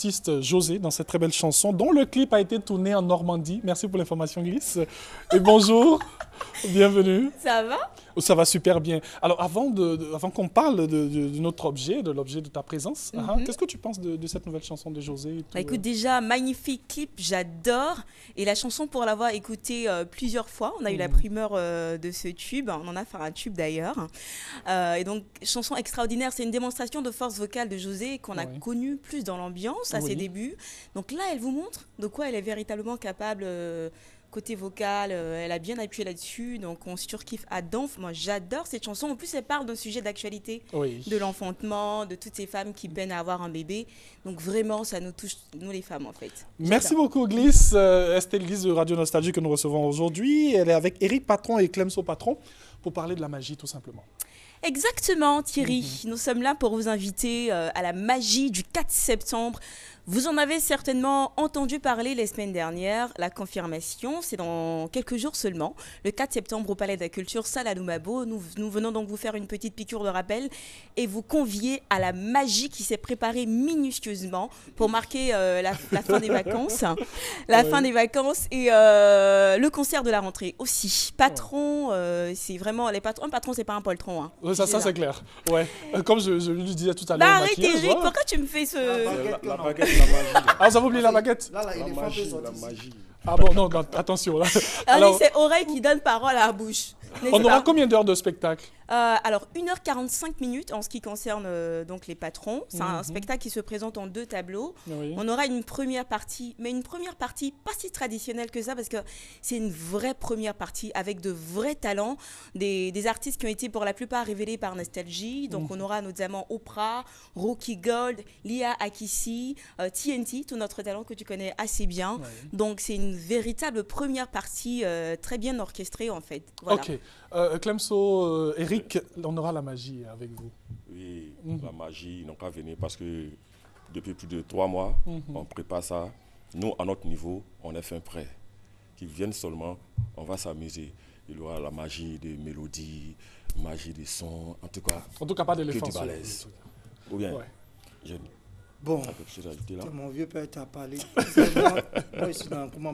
l'artiste José dans cette très belle chanson dont le clip a été tourné en Normandie. Merci pour l'information, Glisse. Et bonjour, bienvenue. Ça va? Ça va super bien. Alors, avant qu'on parle de notre objet, de l'objet de ta présence, qu'est-ce que tu penses de cette nouvelle chanson de José et tout, Bah, écoute, déjà, magnifique clip, j'adore. Et la chanson, pour l'avoir écoutée plusieurs fois, on a eu la primeur de ce tube. On en a fait un tube d'ailleurs. Et donc, chanson extraordinaire. C'est une démonstration de force vocale de José qu'on a connue plus dans l'ambiance à ses débuts. Donc là, elle vous montre de quoi elle est véritablement capable. Côté vocal, elle a bien appuyé là-dessus, donc on surkiffe à donf. Moi, j'adore cette chanson. En plus, elle parle d'un sujet d'actualité, de l'enfantement, de toutes ces femmes qui peinent à avoir un bébé. Donc vraiment, ça nous touche, nous les femmes, en fait. Merci beaucoup, Glisse. Estelle Glisse de Radio Nostalgie que nous recevons aujourd'hui. Elle est avec Eric Patron et Clemso Patron pour parler de la magie, tout simplement. Exactement, Thierry. Nous sommes là pour vous inviter à la magie du 4 septembre. Vous en avez certainement entendu parler les semaines dernières. La confirmation, c'est dans quelques jours seulement. Le 4 septembre au Palais de la Culture, salle à Lumabo. Nous venons donc vous faire une petite piqûre de rappel et vous convier à la magie qui s'est préparée minutieusement pour marquer la fin des vacances. La fin des vacances et le concert de la rentrée aussi. Patron, c'est vraiment... Un patron, c'est pas un poltron. Hein. Ça c'est clair. Ouais. Comme je lui disais tout à l'heure. Arrête, Eric, pourquoi tu me fais ce... La baguette, la magie. Ah, vous avez oublié la baguette? Là, il est magie, la magie. Ah bon, non, attention. Là. Alors, c'est oreille qui donne parole à la bouche. On aura combien d'heures de spectacle? Alors, 1h45 en ce qui concerne donc les patrons. C'est un spectacle qui se présente en 2 tableaux. Oui. On aura une première partie, mais une première partie pas si traditionnelle que ça, parce que c'est une vraie première partie avec de vrais talents, des artistes qui ont été pour la plupart révélés par Nostalgie. Donc, on aura notamment Oprah, Rocky Gold, Lia Akissi, TNT, tout notre talent que tu connais assez bien. Oui. Donc, c'est une véritable première partie très bien orchestrée, en fait. Voilà. Ok. Clemso, Eric, on aura la magie avec vous. Oui, la magie, ils n'ont qu'à venir parce que depuis plus de 3 mois, on prépare ça. Nous, à notre niveau, on est fin prêt. Qu'ils viennent seulement, on va s'amuser. Il y aura la magie des mélodies, magie des sons, en tout cas pas d'éléphant. Que du balèze. Ou bien, bon, mon vieux père t'a parlé. Moi, je suis dans comment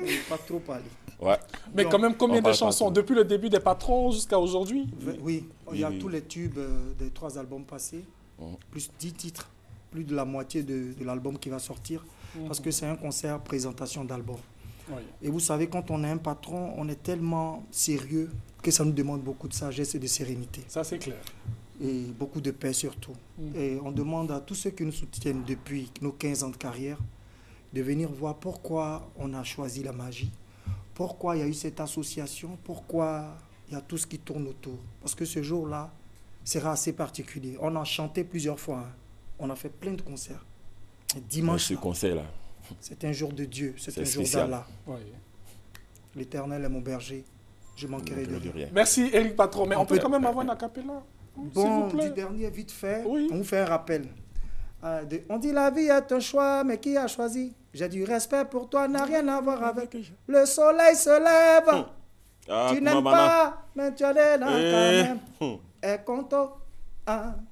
il n'a pas trop parlé. Ouais. Mais donc, quand même, combien de chansons depuis le début des patrons jusqu'à aujourd'hui? Oui, il y a tous les tubes des 3 albums passés, plus 10 titres, plus de la moitié de l'album qui va sortir, parce que c'est un concert présentation d'album. Oui. Et vous savez, quand on est un patron, on est tellement sérieux que ça nous demande beaucoup de sagesse et de sérénité. Ça, c'est clair. Et beaucoup de paix surtout. Et on demande à tous ceux qui nous soutiennent depuis nos 15 ans de carrière de venir voir pourquoi on a choisi la magie, pourquoi il y a eu cette association, pourquoi il y a tout ce qui tourne autour. Parce que ce jour-là sera assez particulier. On a chanté plusieurs fois, on a fait plein de concerts. Et dimanche, ce concert-là, c'est un jour de Dieu, c'est un jour d'Allah. Oui. L'Éternel est mon berger, je manquerai de rien. Merci Eric Patron, mais on peut quand même avoir un acapella. Bon, du dernier, vite fait, on vous fait un rappel. On dit la vie est un choix, mais qui a choisi? J'ai du respect pour toi, n'a rien à voir avec. Le soleil se lève, tu n'aimes pas, mais tu as des dents quand même. Et conto,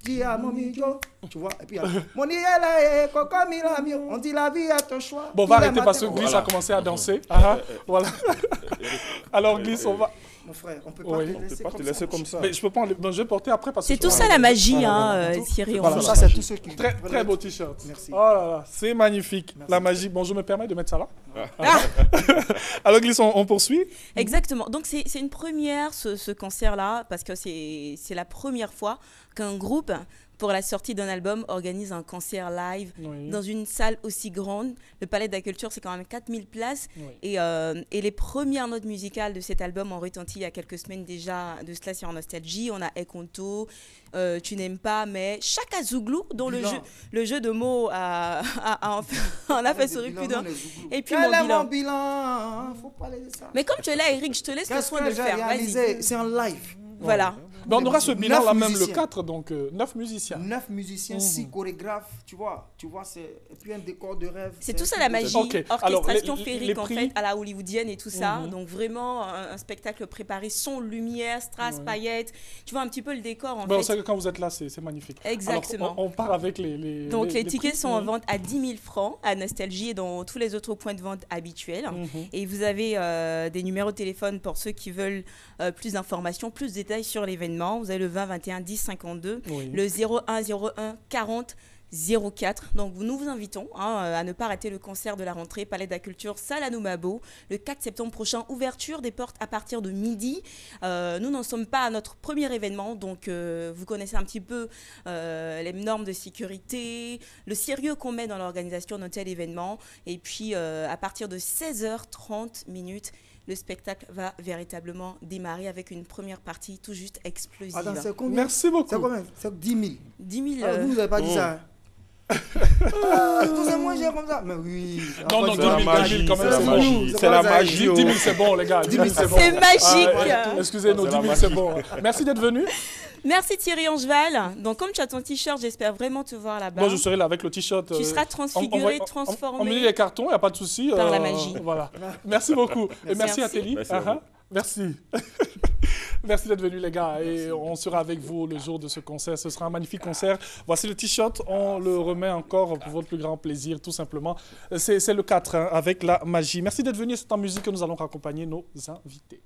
dis à mon mijo, tu vois, et puis mon niela coco milamio, on dit la vie est un choix. Bon, on va arrêter parce que Glisse a commencé à danser. Voilà. Alors Glisse, on va... Mon frère, on ne peut pas te laisser comme ça. Mais je peux pas, je vais porter après parce que... C'est tout ça la magie, Thierry. Voilà, ça c'est tout ce qui... Très beau t-shirt. Merci. Oh là là, c'est magnifique. Merci. La magie. Bon, je me permets de mettre ça là. Alors Glisse, on poursuit. Exactement. Donc c'est une première, ce concert-là, parce que c'est la première fois qu'un groupe, pour la sortie d'un album, organise un concert live dans une salle aussi grande. Le Palais de la Culture, c'est quand même 4000 places. Et les premières notes musicales de cet album ont retenti il y a quelques semaines déjà de cela sur Nostalgie. On a Ekonto, Tu n'aimes pas, mais Chaka Zouglou, dont le jeu de mots on a fait sourire plus d'un. Et puis mon bilan. Faut parler de ça. Mais comme tu es là, Eric, je te laisse le soin de le faire. Vas-y. C'est en live. Voilà. Mais on aura ce bilan-là même le 4, donc 9 musiciens. 9 musiciens, 6 chorégraphes, tu vois, et puis un décor de rêve. C'est tout ça la magie, orchestration féerique en fait, à la hollywoodienne et tout ça. Donc vraiment un spectacle préparé, son, lumière, strass, paillettes. Tu vois un petit peu le décor en fait. On sait que quand vous êtes là, c'est magnifique. Exactement. Alors, on part avec les Donc les tickets sont en vente à 10 000 francs à Nostalgie et dans tous les autres points de vente habituels. Et vous avez des numéros de téléphone pour ceux qui veulent plus d'informations, plus de détails sur l'événement. Vous avez le 20 21 10 52, le 01 01 40 04. Donc nous vous invitons à ne pas rater le concert de la rentrée Palais de la Culture Salle Anoumabo le 4 septembre prochain. Ouverture des portes à partir de midi. Nous n'en sommes pas à notre premier événement, donc vous connaissez un petit peu les normes de sécurité, le sérieux qu'on met dans l'organisation d'un tel événement. Et puis à partir de 16h30 le spectacle va véritablement démarrer avec une première partie tout juste explosive. Attends, c'est combien? Merci beaucoup. C'est combien? C'est 10 000. 10 000. Vous n'avez pas dit ça. Tout c'est moins cher comme ça. Mais oui. Non, c'est la magie, quand même, c'est la magie. 10 000 c'est bon, les gars. 10 000 c'est bon. C'est magique. Excusez-nous, 10 000 c'est bon. Merci d'être venu. Merci Thierry Angeval. Donc comme tu as ton t-shirt, j'espère vraiment te voir là-bas. Moi je serai là avec le t-shirt. Tu seras transfiguré, transformé. On met les cartons, il n'y a pas de souci. Par la magie. Voilà. Merci beaucoup. Et merci à Telly. Merci. Merci d'être venu les gars et on sera avec vous le jour de ce concert. Ce sera un magnifique concert. Voici le t-shirt, on le remet encore pour votre plus grand plaisir tout simplement. C'est le 4 avec la magie. Merci d'être venu, c'est en musique que nous allons raccompagner nos invités.